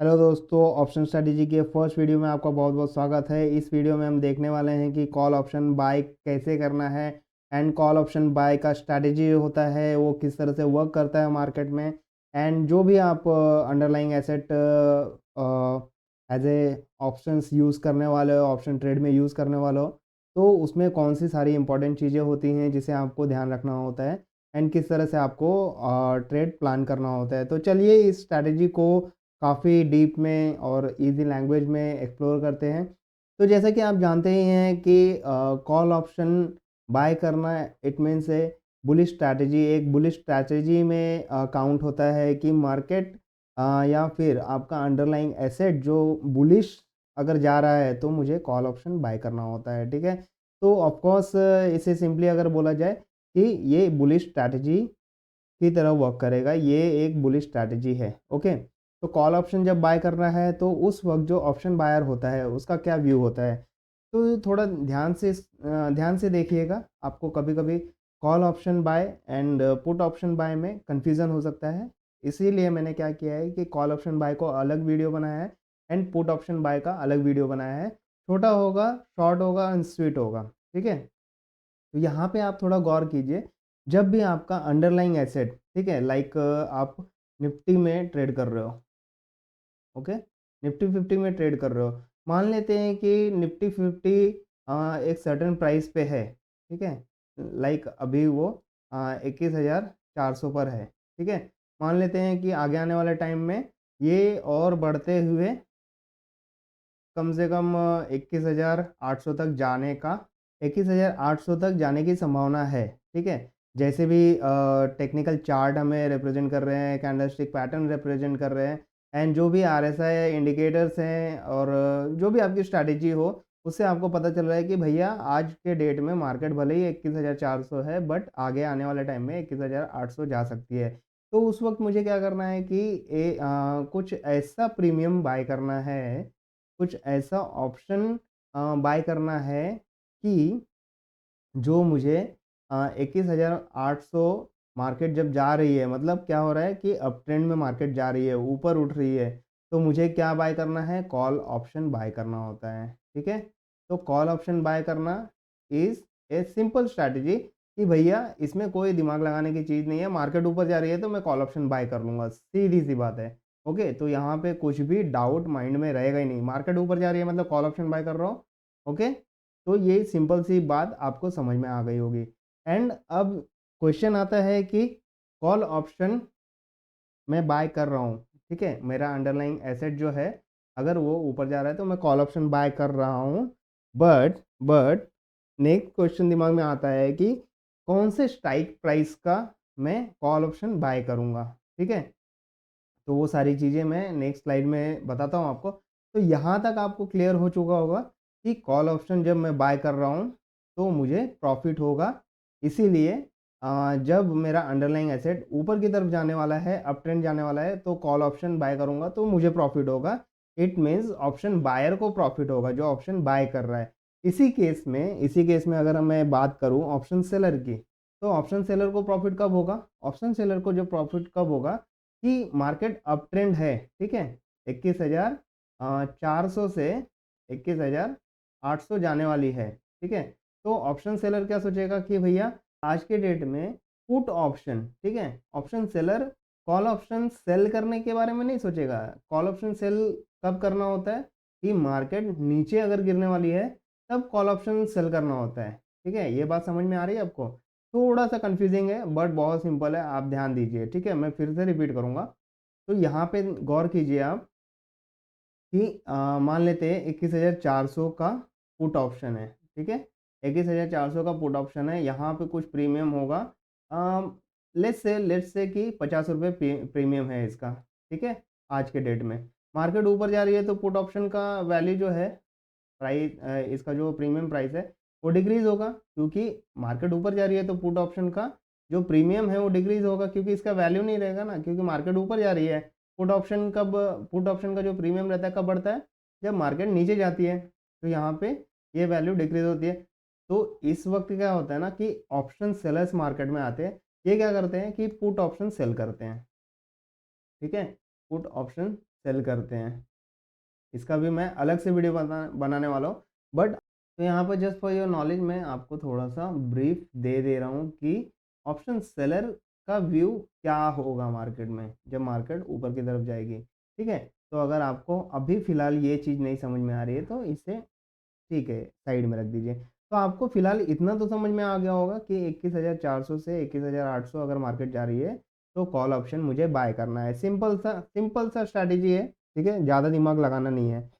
Hello दोस्तों, option strategy के first video में आपका बहुत बहुत स्वागत है। इस वीडियो में हम देखने वाले हैं कि कॉल ऑप्शन बाय कैसे करना है एंड कॉल ऑप्शन बाय का स्ट्रैटेजी होता है वो किस तरह से वर्क करता है मार्केट में, एंड जो भी आप underlying asset as a options use करने वाले हो, ऑप्शन ट्रेड में यूज़ करने वाले हो, तो उसमें कौन सी सारी इंपॉर्टेंट चीज़ें होती हैं जिसे आपको ध्यान रखना होता है एंड किस तरह से आपको ट्रेड प्लान करना होता है। तो चलिए इस स्ट्रैटेजी को काफ़ी डीप में और इजी लैंग्वेज में एक्सप्लोर करते हैं। तो जैसा कि आप जानते ही हैं कि कॉल ऑप्शन बाय करना it means A bullish strategy. एक बुलिश स्ट्रैटेजी में काउंट होता है कि मार्केट या फिर आपका अंडरलाइंग एसेट जो बुलिश अगर जा रहा है तो मुझे कॉल ऑप्शन बाय करना होता है, ठीक है। तो ऑफ कोर्स इसे सिंपली अगर बोला जाए कि ये बुलिश स्ट्रैटेजी की तरह वर्क करेगा, ये एक बुलिश स्ट्रैटेजी है, ओके। तो कॉल ऑप्शन जब बाय करना है तो उस वक्त जो ऑप्शन बायर होता है उसका क्या व्यू होता है, तो थोड़ा ध्यान से देखिएगा। आपको कभी कभी call option buy and put option buy में कंफ्यूजन हो सकता है, इसीलिए मैंने क्या किया है कि कॉल ऑप्शन बाय को अलग वीडियो बनाया है एंड पुट ऑप्शन बाय का अलग वीडियो बनाया है। छोटा होगा, शॉर्ट होगा एंड स्वीट होगा, ठीक है। तो यहाँ पे आप थोड़ा गौर कीजिए। जब भी आपका अंडरलाइंग एसेट, ठीक है, लाइक आप निफ्टी में ट्रेड कर रहे हो, ओके, निफ्टी 50 में ट्रेड कर रहे हो। मान लेते हैं कि निफ्टी 50 एक सर्टेन प्राइस पे है, ठीक है, लाइक अभी वो 21,400 पर है, ठीक है। मान लेते हैं कि आगे आने वाले टाइम में ये और बढ़ते हुए कम से कम 21,800 तक जाने का 21,800 तक जाने की संभावना है, ठीक है। जैसे भी टेक्निकल चार्ट हमें रिप्रेजेंट कर रहे हैं, कैंडलस्टिक पैटर्न रिप्रेजेंट कर रहे हैं एंड जो भी आरएसआई इंडिकेटर्स हैं और जो भी आपकी स्ट्रैटेजी हो, उससे आपको पता चल रहा है कि भैया आज के डेट में मार्केट भले ही 21,400 है बट आगे आने वाले टाइम में 21,800 जा सकती है। तो उस वक्त मुझे क्या करना है कि कुछ ऐसा प्रीमियम बाय करना है, कुछ ऐसा ऑप्शन बाय करना है कि जो मुझे 21,800 मार्केट जब जा रही है, मतलब क्या हो रहा है कि अप ट्रेंड में मार्केट जा रही है, ऊपर उठ रही है, तो मुझे क्या बाय करना है, कॉल ऑप्शन बाय करना होता है, ठीक है। तो कॉल ऑप्शन बाय करना इज़ ए सिंपल स्ट्रैटेजी कि भैया इसमें कोई दिमाग लगाने की चीज़ नहीं है, मार्केट ऊपर जा रही है तो मैं कॉल ऑप्शन बाय कर लूँगा, सीधी-सी बात है। ओके, तो यहाँ पे कुछ भी डाउट माइंड में रहेगा ही नहीं, मार्केट ऊपर जा रही है मतलब कॉल ऑप्शन बाय कर रहा हूँ, ओके। तो ये सिंपल सी बात आपको समझ में आ गई होगी। एंड अब क्वेश्चन आता है कि कॉल ऑप्शन मैं बाय कर रहा हूँ, ठीक है, मेरा अंडरलाइंग एसेट जो है अगर वो ऊपर जा रहा है तो मैं कॉल ऑप्शन बाय कर रहा हूँ, बट नेक्स्ट क्वेश्चन दिमाग में आता है कि कौन से स्ट्राइक प्राइस का मैं कॉल ऑप्शन बाय करूँगा, ठीक है। तो वो सारी चीज़ें मैं नेक्स्ट स्लाइड में बताता हूँ आपको। तो यहाँ तक आपको क्लियर हो चुका होगा कि कॉल ऑप्शन जब मैं बाय कर रहा हूँ, तो मुझे प्रॉफ़िट होगा। इसीलिए जब मेरा अंडरलाइंग एसेट ऊपर की तरफ जाने वाला है, अप ट्रेंड जाने वाला है, तो कॉल ऑप्शन बाय करूँगा तो मुझे प्रॉफ़िट होगा। इट मीन्स ऑप्शन बायर को प्रॉफ़िट होगा जो ऑप्शन बाय कर रहा है। इसी केस में अगर मैं बात करूँ ऑप्शन सेलर की, तो ऑप्शन सेलर को प्रॉफ़िट कब होगा? ऑप्शन सेलर को जो प्रॉफ़िट कब होगा कि मार्केट अप ट्रेंड है, ठीक है? 21,400 से 21,800 जाने वाली है, ठीक है? तो ऑप्शन सेलर क्या सोचेगा कि भैया आज के डेट में पुट ऑप्शन, ठीक है? Option seller call option sell करने के बारे में नहीं सोचेगा। कॉल ऑप्शन सेल कब करना होता है कि मार्केट नीचे अगर गिरने वाली है, तब कॉल ऑप्शन सेल करना होता है, ठीक है? ये बात समझ में आ रही है आपको? थोड़ा-सा कन्फ्यूज़िंग है बट बहुत सिंपल है, आप ध्यान दीजिए, ठीक है? मैं फिर से रिपीट करूँगा। तो यहाँ पे गौर कीजिए आप कि मान लेते हैं 21,400 का पुट ऑप्शन है, ठीक है? 21,400 का पुट ऑप्शन है, यहाँ पे कुछ प्रीमियम होगा। लेट्स से कि ₹50 प्रीमियम है इसका, ठीक है? आज के डेट में। मार्केट ऊपर जा रही है तो पुट ऑप्शन का वैल्यू जो है इसका जो प्रीमियम प्राइस है वो डिक्रीज़ होगा, क्योंकि मार्केट ऊपर जा रही है तो पुट ऑप्शन का जो प्रीमियम है वो डिक्रीज़ होगा, क्योंकि इसका वैल्यू नहीं रहेगा ना, क्योंकि मार्केट ऊपर जा रही है। पुट ऑप्शन का जो प्रीमियम रहता है कब बढ़ता है? जब मार्केट नीचे जाती है, तो यहाँ पे ये वैल्यू डिक्रीज़ होती है। तो इस वक्त क्या होता है ना कि ऑप्शन सेलर्स मार्केट में आते हैं। ये क्या करते हैं कि पुट ऑप्शन सेल करते हैं, ठीक है? पुट ऑप्शन सेल करते हैं, इसका भी मैं अलग से वीडियो बनाने वाला हूँ। बट तो यहाँ पर जस्ट फॉर योर नॉलेज मैं आपको थोड़ा सा ब्रीफ दे रहा हूँ कि ऑप्शन सेलर का व्यू क्या होगा मार्केट में जब मार्केट ऊपर की तरफ जाएगी। ठीक है, तो अगर आपको अभी फ़िलहाल ये चीज़ नहीं समझ में आ रही है तो इसे ठीक है साइड में रख दीजिए। तो आपको फ़िलहाल इतना तो समझ में आ गया होगा कि 21,400 से 21,800 अगर मार्केट जा रही है तो कॉल ऑप्शन मुझे बाय करना है। सिंपल सा स्ट्रैटेजी है, ठीक है, ज़्यादा दिमाग लगाना नहीं है।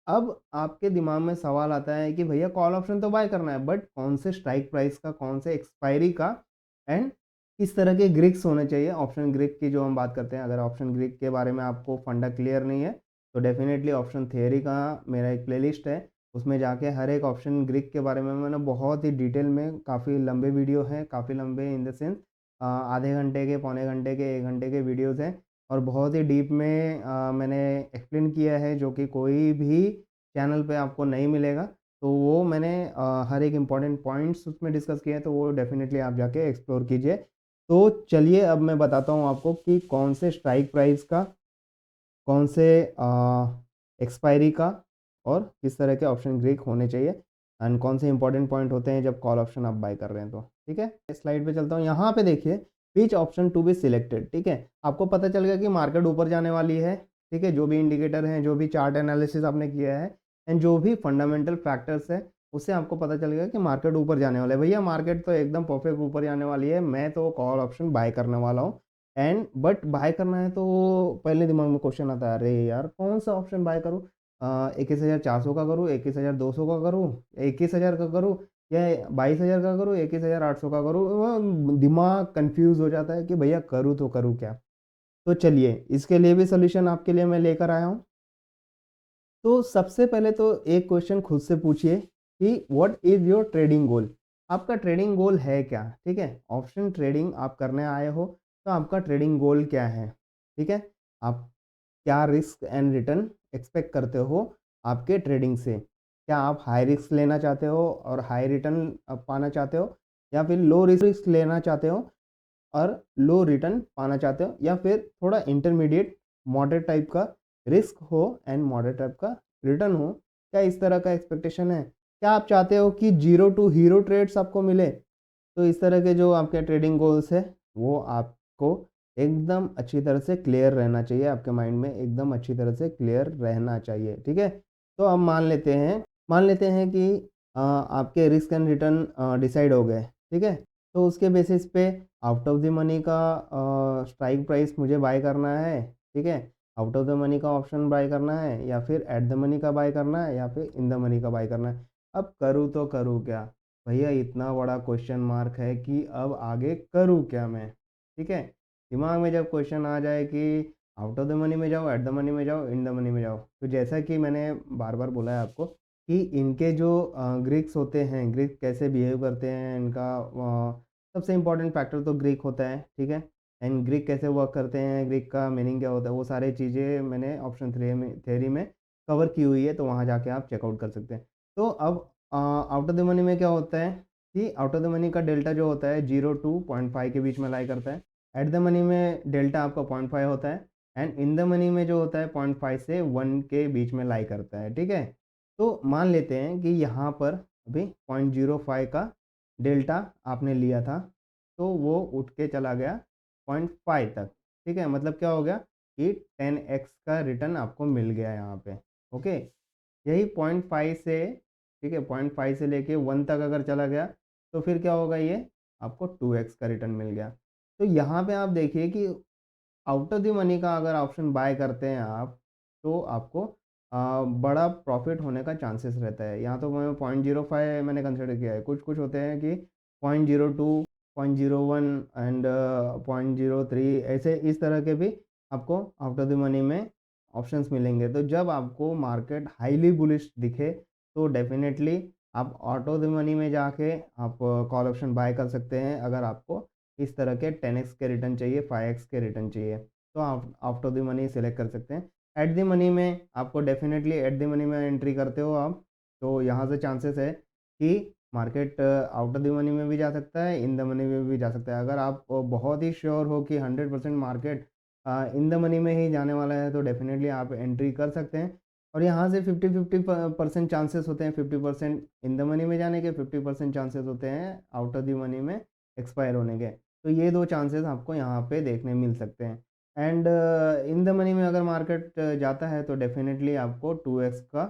अब आपके दिमाग में सवाल आता है कि भैया कॉल ऑप्शन तो बाय करना है, बट कौन से स्ट्राइक प्राइस का, कौन से एक्सपायरी का, एंड किस तरह के ग्रिक्स होने चाहिए। ऑप्शन ग्रिक की जो हम बात करते हैं, अगर ऑप्शन ग्रिक के बारे में आपको फंडा क्लियर नहीं है तो डेफिनेटली ऑप्शन थियरी का मेरा एक प्लेलिस्ट है, उसमें जाके हर एक ऑप्शन ग्रिक के बारे में मैंने बहुत ही डिटेल में, काफ़ी लंबे वीडियो हैं, काफ़ी लंबे इन द सेंस आधे घंटे के, पौने घंटे के, 1 घंटे के वीडियोज़ हैं, और बहुत ही डीप में मैंने एक्सप्लेन किया है जो कि कोई भी चैनल पे आपको नहीं मिलेगा। तो वो मैंने हर एक इम्पॉर्टेंट पॉइंट्स उसमें डिस्कस किए हैं, तो वो डेफ़िनेटली आप जाके एक्सप्लोर कीजिए। तो चलिए अब मैं बताता हूँ आपको कि कौन से स्ट्राइक प्राइस का, कौन से एक्सपायरी का, और किस तरह के ऑप्शन ग्रीक होने चाहिए, एंड कौन से इंपॉर्टेंट पॉइंट होते हैं जब कॉल ऑप्शन आप बाय कर रहे हैं तो। ठीक है, स्लाइड पे चलता हूँ। यहाँ पे देखिए which option to be selected. ठीक है, आपको पता चल गया कि मार्केट ऊपर जाने वाली है। ठीक है, जो भी इंडिकेटर हैं, जो भी चार्ट एनालिसिस आपने किया है, एंड जो भी फंडामेंटल फैक्टर्स है, उससे आपको पता चल गया कि मार्केट ऊपर जाने वाला है। भैया मार्केट तो एकदम परफेक्ट ऊपर जाने वाली है, मैं तो कॉल ऑप्शन बाय करने वाला हूँ। एंड बट बाय करना है तो पहले दिमाग में क्वेश्चन आता है, अरे यार कौन सा ऑप्शन बाय करूँ? 21,400 का करूँ, 21,200 का करूँ, 21,000 का करूँ, या 22,000 का करूँ, 21,800 का करूँ? दिमाग कंफ्यूज हो जाता है कि भैया करूँ तो करूँ क्या। तो चलिए इसके लिए भी सोल्यूशन आपके लिए मैं लेकर आया हूँ। तो सबसे पहले तो एक क्वेश्चन खुद से पूछिए कि व्हाट इज योर ट्रेडिंग गोल। आपका ट्रेडिंग गोल है क्या? ठीक है, ऑप्शन ट्रेडिंग आप करने आए हो तो आपका ट्रेडिंग गोल क्या है? ठीक है, आप क्या रिस्क एंड रिटर्न एक्सपेक्ट करते हो आपके ट्रेडिंग से? क्या आप हाई रिस्क लेना चाहते हो और हाई रिटर्न पाना चाहते हो, या फिर लो रिस्क लेना चाहते हो और लो रिटर्न पाना चाहते हो, या फिर थोड़ा इंटरमीडिएट मॉडरेट टाइप का रिस्क हो एंड मॉडरेट टाइप का रिटर्न हो? क्या इस तरह का एक्सपेक्टेशन है? क्या आप चाहते हो कि जीरो टू हीरो ट्रेड्स आपको मिले? तो इस तरह के जो आपके ट्रेडिंग गोल्स है वो आपको एकदम अच्छी तरह से क्लियर रहना चाहिए, आपके माइंड में एकदम अच्छी तरह से क्लियर रहना चाहिए। ठीक है, तो अब मान लेते हैं कि आपके रिस्क एंड रिटर्न डिसाइड हो गए। ठीक है, तो उसके बेसिस पे आउट ऑफ द मनी का स्ट्राइक प्राइस मुझे बाय करना है। ठीक है, आउट ऑफ द मनी का ऑप्शन बाय करना है, या फिर एट द मनी का बाय करना है, या फिर इन द मनी का बाय करना है। अब करूँ तो करूँ क्या? भैया इतना बड़ा क्वेश्चन मार्क है कि अब आगे करूँ क्या मैं? ठीक है, दिमाग में जब क्वेश्चन आ जाए कि आउट ऑफ द मनी में जाओ, एट द मनी में जाओ, इन द मनी में जाओ, तो जैसा कि मैंने बार बार बोला है आपको कि इनके जो ग्रीक्स होते हैं, ग्रीक कैसे बिहेव करते हैं, इनका सबसे इंपॉर्टेंट फैक्टर तो ग्रीक होता है। ठीक है, एंड ग्रीक कैसे वर्क करते हैं, ग्रीक का मीनिंग क्या होता है, वो सारी चीज़ें मैंने ऑप्शन थ्री में कवर की हुई है, तो वहाँ जाके आप चेकआउट कर सकते हैं। तो अब आउट ऑफ द मनी में क्या होता है कि आउट ऑफ द मनी का डेल्टा जो होता है 0 टू 0.5 के बीच में लाई करता है। एट द मनी में डेल्टा आपका 0.5 होता है, एंड इन द मनी में जो होता है 0.5 से 1 के बीच में लाई करता है। ठीक है, तो मान लेते हैं कि यहाँ पर अभी 0.05 का डेल्टा आपने लिया था, तो वो उठ के चला गया 0.5 तक। ठीक है, मतलब क्या हो गया कि 10x का रिटर्न आपको मिल गया यहाँ पे। ओके, यही 0.5 से, ठीक है, 0.5 से लेके 1 तक अगर चला गया तो फिर क्या होगा, ये आपको 2x का रिटर्न मिल गया। तो यहाँ पे आप देखिए कि आउट ऑफ द मनी का अगर ऑप्शन बाय करते हैं आप, तो आपको बड़ा प्रॉफिट होने का चांसेस रहता है। यहाँ तो मैं 0.05 मैंने कंसिडर किया है, कुछ कुछ होते हैं कि 0.02, 0.01 एंड 0.03, ऐसे इस तरह के भी आपको आउट ऑफ द मनी में ऑप्शंस मिलेंगे। तो जब आपको मार्केट हाईली बुलिश दिखे तो डेफिनेटली आप आउट ऑफ द मनी में जाके आप कॉल ऑप्शन बाय कर सकते हैं। अगर आपको इस तरह के 10x के रिटर्न चाहिए, 5x के रिटर्न चाहिए, तो आप out of the money select कर सकते हैं। एट द मनी में आपको डेफिनेटली एट द मनी में एंट्री करते हो आप, तो यहाँ से चांसेस है कि market out of the money में भी जा सकता है, इन द मनी में भी जा सकता है। अगर आप बहुत ही श्योर हो कि 100% मार्केट इन द मनी में ही जाने वाला है, तो डेफिनेटली आप एंट्री कर सकते हैं। और यहाँ से 50-50% चांसेस होते हैं, 50% इन द मनी में जाने के, 50% चांसेस होते हैं आउट ऑफ द मनी में एक्सपायर होने के। तो ये 2 चांसेस आपको यहाँ पे देखने मिल सकते हैं। एंड इन द मनी में अगर मार्केट जाता है तो डेफिनेटली आपको 2x का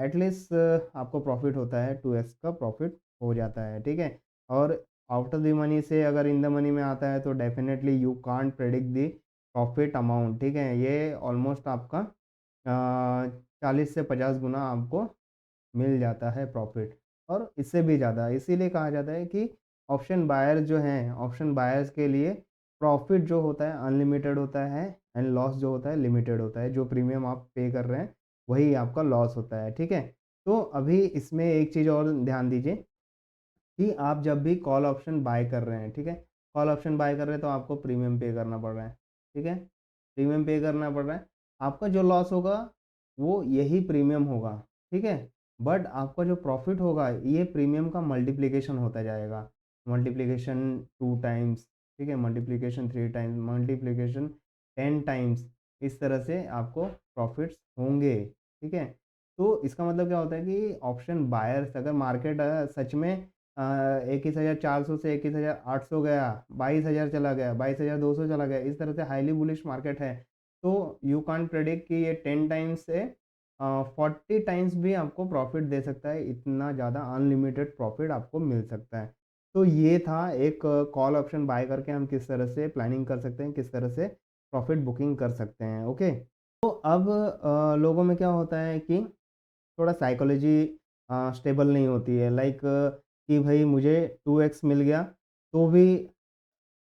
एटलीस्ट आपको प्रॉफिट होता है, 2x का प्रॉफिट हो जाता है, ठीक है। और आउट ऑफ द मनी से अगर इन द मनी में आता है तो definitely you can't predict the profit amount, ठीक है। ये ऑलमोस्ट आपका 40 से 50 गुना आपको मिल जाता है प्रॉफिट, और इससे भी ज़्यादा। इसीलिए कहा जाता है कि ऑप्शन बायर्स जो हैं, ऑप्शन बायर्स के लिए प्रॉफिट जो होता है अनलिमिटेड होता है, एंड लॉस जो होता है लिमिटेड होता है। जो प्रीमियम आप पे कर रहे हैं वही आपका लॉस होता है, ठीक है। तो अभी इसमें एक चीज़ और ध्यान दीजिए कि आप जब भी कॉल ऑप्शन बाय कर रहे हैं, ठीक है, कॉल ऑप्शन बाय कर रहे हैं तो आपको प्रीमियम पे करना पड़ रहा है, ठीक है, प्रीमियम पे करना पड़ रहा है। आपका जो लॉस होगा वो यही प्रीमियम होगा, ठीक है। बट आपका जो प्रॉफिट होगा ये प्रीमियम का मल्टीप्लिकेशन होता जाएगा, मल्टीप्लिकेशन 2 टाइम्स, ठीक है, मल्टीप्लिकेशन 3 टाइम्स, मल्टीप्लिकेशन 10 टाइम्स, इस तरह से आपको प्रॉफिट्स होंगे, ठीक है। तो इसका मतलब क्या होता है कि ऑप्शन बायर्स, अगर मार्केट सच में 21,400 से 21,800 गया, 22,000 चला गया, 22,200 चला गया, इस तरह से हाईली बुलिश मार्केट है, तो यू कांट प्रेडिक्ट कि ये 10 टाइम्स से 40 टाइम्स भी आपको प्रॉफिट दे सकता है। इतना ज़्यादा अनलिमिटेड प्रॉफिट आपको मिल सकता है। तो ये था एक कॉल ऑप्शन बाय करके हम किस तरह से प्लानिंग कर सकते हैं, किस तरह से प्रॉफिट बुकिंग कर सकते हैं, ओके। तो अब लोगों में क्या होता है कि थोड़ा साइकोलॉजी स्टेबल नहीं होती है, लाइक कि भाई मुझे 2x मिल गया तो भी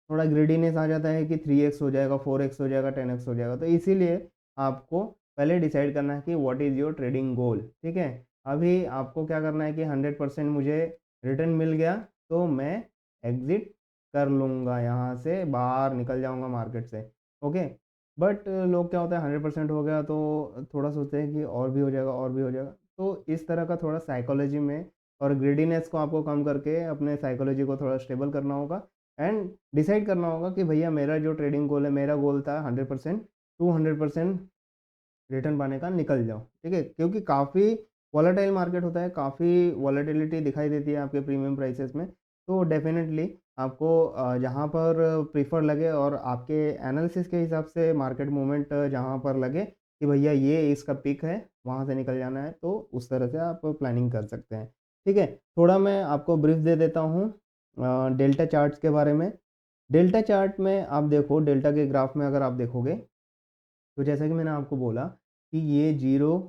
थोड़ा ग्रीडीनेस आ जाता है कि 3x हो जाएगा, 4x हो जाएगा, 10x हो जाएगा। तो इसीलिए आपको पहले डिसाइड करना है कि व्हाट इज़ योर ट्रेडिंग गोल, ठीक है। अभी आपको क्या करना है कि 100% मुझे रिटर्न मिल गया तो मैं एग्ज़िट कर लूँगा, यहाँ से बाहर निकल जाऊँगा मार्केट से, ओके। बट लोग क्या होता है 100% हो गया तो थोड़ा सोचते हैं कि और भी हो जाएगा, और भी हो जाएगा। तो इस तरह का थोड़ा साइकोलॉजी में और ग्रीडीनेस को आपको कम करके अपने साइकोलॉजी को थोड़ा स्टेबल करना होगा, एंड डिसाइड करना होगा कि भैया मेरा जो ट्रेडिंग गोल है, मेरा गोल था 100%, 200% रिटर्न पाने का, निकल जाओ, ठीक है। क्योंकि काफ़ी वॉलेटाइल मार्केट होता है, काफ़ी वॉलेटिलिटी दिखाई देती है आपके प्रीमियम प्राइसेस में। तो डेफिनेटली आपको जहाँ पर प्रीफर लगे और आपके एनालिसिस के हिसाब से मार्केट मूवमेंट जहाँ पर लगे कि भैया ये इसका पिक है, वहाँ से निकल जाना है, तो उस तरह से आप प्लानिंग कर सकते हैं, ठीक है। थोड़ा मैं आपको ब्रीफ दे देता हूँ डेल्टा चार्ट्स के बारे में। डेल्टा चार्ट में आप देखो, डेल्टा के ग्राफ में अगर आप देखोगे तो जैसा कि मैंने आपको बोला कि ये 0,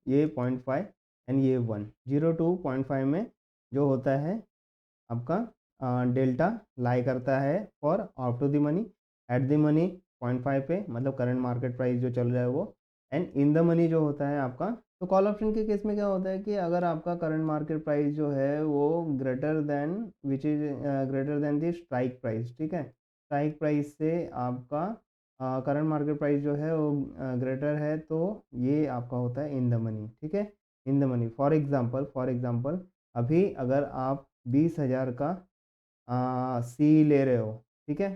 ये 0.5 एंड ये 1, 0 टू 0.5 में जो होता है आपका डेल्टा लाई करता है for out of the money, at the money 0.5 पे, मतलब करंट मार्केट प्राइस जो चल रहा है वो, एंड इन द मनी जो होता है आपका। तो कॉल ऑप्शन के केस में क्या होता है कि अगर आपका करंट मार्केट प्राइस जो है वो greater than which is greater than the strike price, ठीक है, स्ट्राइक प्राइस से आपका करंट मार्केट प्राइस जो है वो ग्रेटर है, तो ये आपका होता है इन द मनी, ठीक है। In the money for example अभी अगर आप 20,000 का सी ले रहे हो, ठीक है,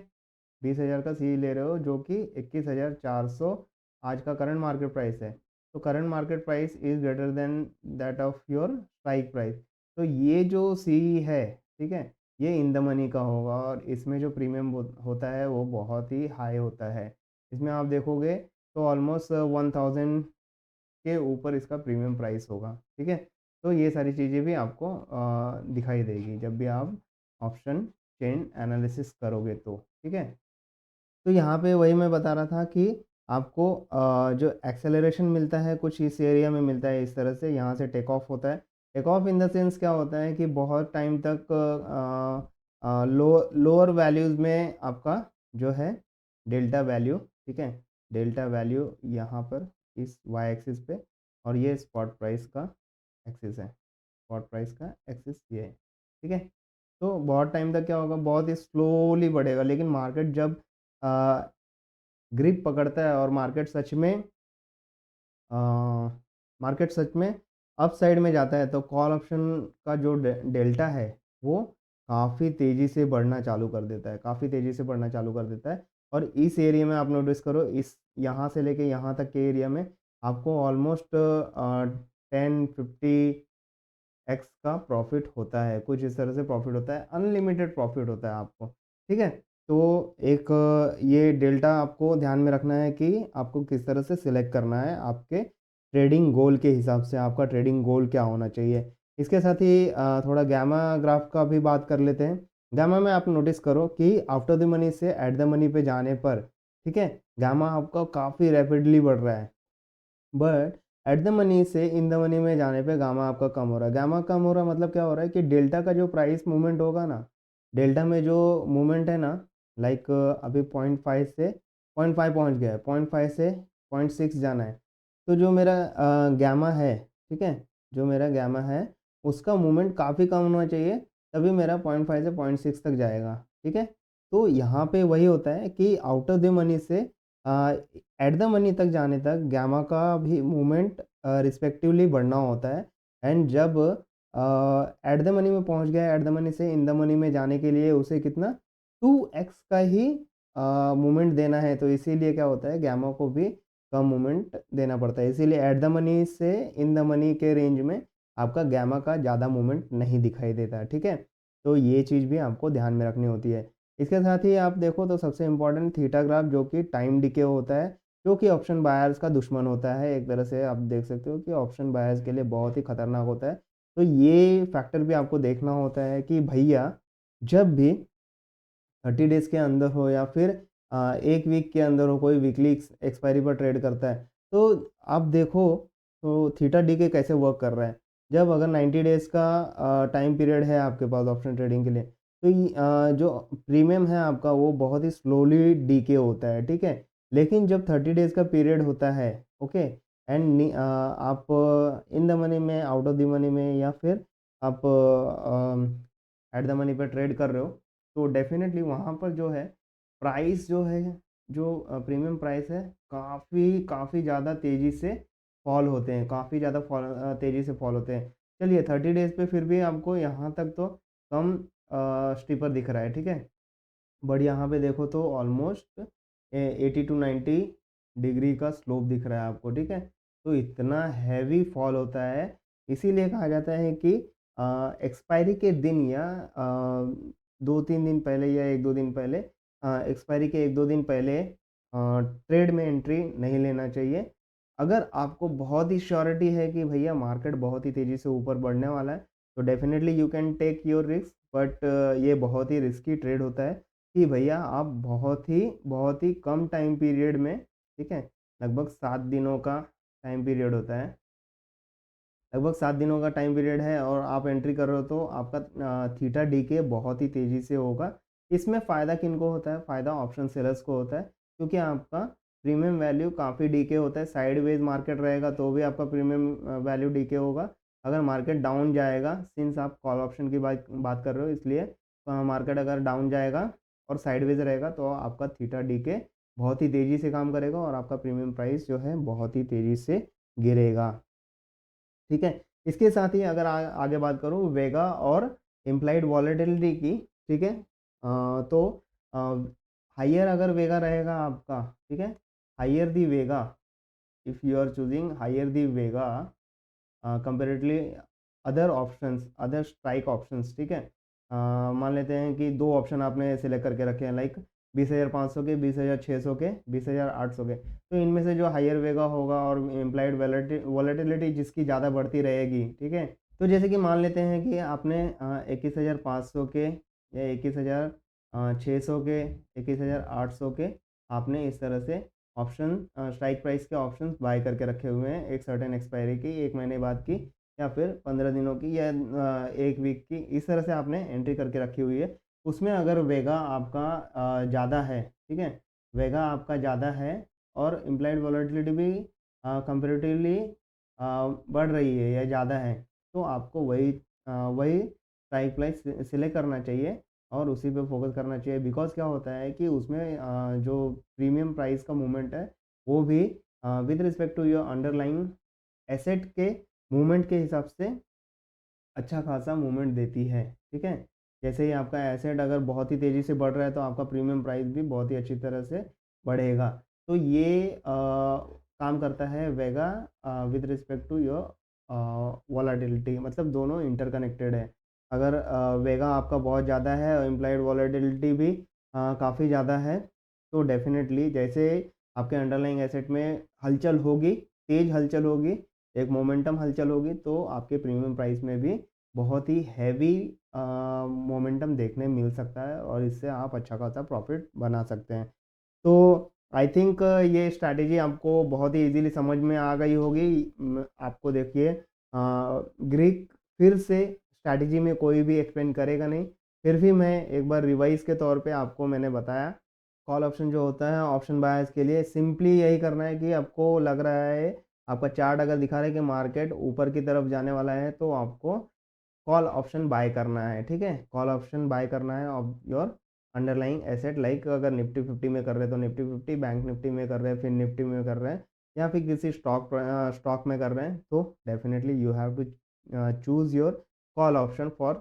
20,000 का सी ले रहे हो जो कि 21,400 आज का करंट मार्केट प्राइस है। तो current market price is greater than that of your strike price. तो ये जो सी है, ठीक है, ये इन द मनी का होगा, और इसमें जो प्रीमियम होता है वो बहुत ही हाई होता है। इसमें आप देखोगे तो ऑलमोस्ट 1000 के ऊपर इसका प्रीमियम प्राइस होगा, ठीक है। तो ये सारी चीज़ें भी आपको दिखाई देगी जब भी आप ऑप्शन चेन एनालिसिस करोगे तो, ठीक है। तो यहाँ पे वही मैं बता रहा था कि आपको जो एक्सेलरेशन मिलता है कुछ इस एरिया में मिलता है, इस तरह से यहाँ से टेक ऑफ होता है। Take off in the sense क्या होता है कि बहुत टाइम तक लोअर वैल्यूज़ में आपका जो है डेल्टा वैल्यू, ठीक है, डेल्टा वैल्यू यहाँ पर इस वाई एक्सिस पे, और ये स्पॉट प्राइस का एक्सिस है, स्पॉट प्राइस का एक्सिस ये है, ठीक है। तो बहुत टाइम तक क्या होगा, बहुत ही स्लोली बढ़ेगा, लेकिन मार्केट जब ग्रिप पकड़ता है और मार्केट सच में अप साइड में जाता है, तो कॉल ऑप्शन का जो डेल्टा है वो काफ़ी तेज़ी से बढ़ना चालू कर देता है, काफ़ी तेज़ी से बढ़ना चालू कर देता है। और इस एरिया में आप नोटिस करो, इस यहाँ से लेके यहाँ तक के एरिया में आपको ऑलमोस्ट 10-50 एक्स का प्रॉफिट होता है, कुछ इस तरह से प्रॉफिट होता है, अनलिमिटेड प्रॉफिट होता है आपको, ठीक है। तो एक ये डेल्टा आपको ध्यान में रखना है कि आपको किस तरह से सिलेक्ट करना है, आपके ट्रेडिंग गोल के हिसाब से आपका ट्रेडिंग गोल क्या होना चाहिए। इसके साथ ही थोड़ा गामा ग्राफ का भी बात कर लेते हैं। गामा में आप नोटिस करो कि आफ्टर द मनी से एट द मनी पे जाने पर, ठीक है, गामा आपका काफ़ी रैपिडली बढ़ रहा है, बट एट द मनी से इन द मनी में जाने पे गामा आपका कम हो रहा है। गामा कम हो रहा है मतलब क्या हो रहा है कि डेल्टा का जो प्राइस मूवमेंट होगा ना, डेल्टा में जो मूवमेंट है ना, लाइक अभी 0.5 से 0.5 पहुंच गया है, 0.5 से 0.6 जाना है। तो जो मेरा गामा है, ठीक है, जो मेरा गामा है उसका मूवमेंट काफ़ी कम होना चाहिए, तभी मेरा 0.5 से 0.6 तक जाएगा, ठीक है। तो यहाँ पे वही होता है कि आउट ऑफ द मनी से एट द मनी तक जाने तक गामा का भी मूवमेंट रिस्पेक्टिवली बढ़ना होता है। एंड जब एट द मनी में पहुंच गया, एट द मनी से इन द मनी में जाने के लिए उसे कितना 2x का ही मूवमेंट देना है, तो इसीलिए क्या होता है गामा को भी कम मूवमेंट देना पड़ता है। इसीलिए एट द मनी से इन द मनी के रेंज में आपका गामा का ज़्यादा मूवमेंट नहीं दिखाई देता, ठीक है। तो ये चीज़ भी आपको ध्यान में रखनी होती है। इसके साथ ही आप देखो तो सबसे इम्पोर्टेंट थीटा ग्राफ, जो कि टाइम डिके होता है, जो कि ऑप्शन बायर्स का दुश्मन होता है। एक तरह से आप देख सकते हो कि ऑप्शन बायर्स के लिए बहुत ही खतरनाक होता है। तो ये फैक्टर भी आपको देखना होता है कि भैया जब भी 30 डेज़ के अंदर हो या फिर 1 वीक के अंदर हो, कोई वीकली एक्सपायरी पर ट्रेड करता है, तो आप देखो तो थीटा डीके कैसे वर्क कर रहा है। जब अगर 90 डेज़ का टाइम पीरियड है आपके पास ऑप्शन ट्रेडिंग के लिए, तो जो प्रीमियम है आपका वो बहुत ही स्लोली डीके होता है, ठीक है। लेकिन जब 30 डेज़ का पीरियड होता है, ओके, एंड आप इन द मनी में, आउट ऑफ द मनी में, या फिर आप एट द मनी पर ट्रेड कर रहे हो, तो डेफ़िनेटली वहाँ पर जो है प्राइस जो है, जो प्रीमियम प्राइस है, काफ़ी काफ़ी ज़्यादा तेज़ी से फ़ॉल होते हैं, काफ़ी ज़्यादा तेज़ी से फ़ॉल होते हैं। चलिए 30 डेज़ पे फिर भी आपको यहाँ तक तो कम स्टीपर दिख रहा है, ठीक है। बट यहाँ पे देखो तो ऑलमोस्ट 80 टू 90 डिग्री का स्लोप दिख रहा है आपको, ठीक है। तो इतना हैवी फॉल होता है, इसीलिए कहा जाता है कि एक्सपायरी के दिन या 2-3 दिन पहले या 1-2 दिन पहले, एक्सपायरी के 1-2 दिन पहले ट्रेड में एंट्री नहीं लेना चाहिए। अगर आपको बहुत ही श्योरिटी है कि भैया मार्केट बहुत ही तेज़ी से ऊपर बढ़ने वाला है, तो definitely you can take your risk, but ये बहुत ही रिस्की ट्रेड होता है कि भैया आप बहुत ही कम टाइम पीरियड में, ठीक है, लगभग 7 दिनों का टाइम पीरियड होता है। लगभग 7 दिनों का टाइम पीरियड है और आप एंट्री कर रहे हो, तो आपका थीटा डीके बहुत ही तेज़ी से होगा। इसमें फ़ायदा किनको होता है? फ़ायदा ऑप्शन सेलर्स को होता है, क्योंकि आपका प्रीमियम वैल्यू काफ़ी डीके होता है। साइडवेज़ मार्केट रहेगा तो भी आपका प्रीमियम वैल्यू डीके होगा। अगर मार्केट डाउन जाएगा, सिंस आप कॉल ऑप्शन की बात बात कर रहे हो, इसलिए मार्केट अगर डाउन जाएगा और साइडवेज़ रहेगा तो आपका थीटा डीके बहुत ही तेज़ी से काम करेगा और आपका प्रीमियम प्राइस जो है बहुत ही तेज़ी से गिरेगा। ठीक है? इसके साथ ही अगर आगे बात करूँ वेगा और इम्प्लाइड वॉलेटिलिटी की, ठीक है? तो अ, हाइयर अगर वेगा रहेगा आपका, ठीक है? Higher the vega, if you are choosing higher the vega comparatively other options, other strike options, ठीक है। मान लेते हैं कि 2 ऑप्शन आपने सिलेक्ट करके रखे हैं, लाइक 20,500 के, 20,600 के, 20,800 के। तो इनमें से जो हायर वेगा होगा और इम्प्लाइड वॉलेटिलिटी जिसकी ज़्यादा बढ़ती रहेगी, ठीक है। तो जैसे कि मान लेते हैं कि आपने 21,500 के या 21,600 के, 21,800 के आपने इस तरह से ऑप्शन स्ट्राइक प्राइस के ऑप्शंस बाय करके रखे हुए हैं, एक सर्टेन एक्सपायरी की, 1 महीने बाद की, या फिर 15 दिनों की, या 1 वीक की, इस तरह से आपने एंट्री करके रखी हुई है। उसमें अगर वेगा आपका ज़्यादा है, ठीक है? वेगा आपका ज़्यादा है और इम्प्लाइड वॉलेटिलिटी भी कंपैरेटिवली बढ़ रही है या ज़्यादा है, तो आपको वही स्ट्राइक प्राइस सिलेक्ट करना चाहिए और उसी पे फ़ोकस करना चाहिए। बिकॉज़ क्या होता है कि उसमें जो प्रीमियम प्राइस का मूवमेंट है, वो भी with respect to your underlying asset के मूवमेंट के हिसाब से अच्छा खासा मूवमेंट देती है, ठीक है? जैसे ही आपका एसेट अगर बहुत ही तेज़ी से बढ़ रहा है तो आपका प्रीमियम प्राइस भी बहुत ही अच्छी तरह से बढ़ेगा। तो ये काम करता है vega with respect to your volatility, मतलब दोनों इंटरकनेक्टेड है। अगर वेगा आपका बहुत ज़्यादा है और इम्प्लाइड वोलेटिलिटी भी काफ़ी ज़्यादा है, तो डेफ़िनेटली जैसे आपके अंडरलाइंग एसेट में हलचल होगी, तेज़ हलचल होगी, एक मोमेंटम हलचल होगी, तो आपके प्रीमियम प्राइस में भी बहुत ही हैवी मोमेंटम देखने मिल सकता है और इससे आप अच्छा खासा प्रॉफ़िट बना सकते हैं। तो आई थिंक ये स्ट्रैटेजी आपको बहुत ही ईज़िली समझ में आ गई होगी। आपको देखिए ग्रीक फिर से स्ट्रैटेजी में कोई भी एक्सप्लेन करेगा नहीं, फिर भी मैं एक बार रिवाइज़ के तौर पे आपको मैंने बताया। कॉल ऑप्शन जो होता है ऑप्शन बायर्स के लिए सिंपली यही करना है कि आपको लग रहा है, आपका चार्ट अगर दिखा रहा है कि मार्केट ऊपर की तरफ जाने वाला है, तो आपको कॉल ऑप्शन बाय करना है, ठीक है? कॉल ऑप्शन बाय करना है of your underlying asset, like अगर निफ्टी 50 में कर रहे हैं तो निफ्टी 50, बैंक निफ्टी में कर रहे हैं, फिर निफ्टी में कर रहे हैं या फिर किसी स्टॉक में कर रहे हैं, तो definitely you have to choose your call option for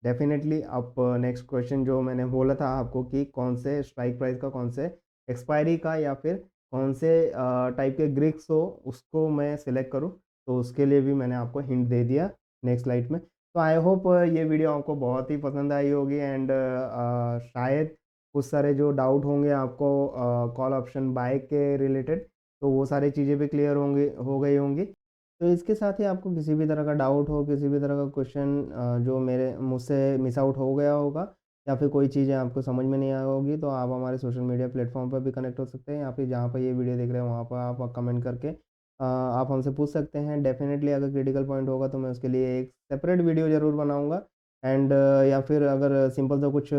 definitely. अब नेक्स्ट क्वेश्चन जो मैंने बोला था आपको कि कौन से स्ट्राइक प्राइस का, कौन से एक्सपायरी का या फिर कौन से टाइप के ग्रिक्स हो उसको मैं सिलेक्ट करूँ, तो उसके लिए भी मैंने आपको हिंट दे दिया नेक्स्ट स्लाइड में। तो आई होप ये वीडियो आपको बहुत ही पसंद आई होगी एंड शायद कुछ सारे जो डाउट होंगे आपको कॉल ऑप्शन बाय के रिलेटेड, तो वो सारी चीज़ें भी क्लियर होंगी, हो गई होंगी। तो इसके साथ ही आपको किसी भी तरह का डाउट हो, किसी भी तरह का क्वेश्चन जो मेरे मुझसे मिस आउट हो गया होगा या फिर कोई चीज़ें आपको समझ में नहीं आई होगी, तो आप हमारे सोशल मीडिया प्लेटफ़ॉर्म पर भी कनेक्ट हो सकते हैं या फिर जहाँ पर ये वीडियो देख रहे हैं वहाँ पर आप कमेंट करके आप हमसे पूछ सकते हैं। डेफ़िनेटली अगर क्रिटिकल पॉइंट होगा तो मैं उसके लिए एक सेपरेट वीडियो ज़रूर बनाऊँगा एंड या फिर अगर सिंपल सा कुछ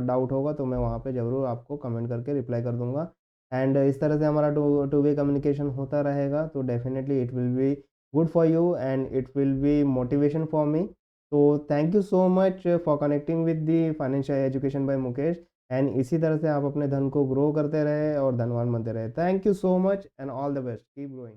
डाउट होगा तो मैं वहाँ पे ज़रूर आपको कमेंट करके रिप्लाई कर दूँगा। एंड इस तरह से हमारा टू टू वे कम्युनिकेशन होता रहेगा, तो definitely it will be good for you and it will be motivation for me. So thank you so much for connecting with the financial education by Mukesh and इसी तरह से आप अपने धन को ग्रो करते रहे और धनवान बनते रहे। Thank you so much and all the best, keep growing.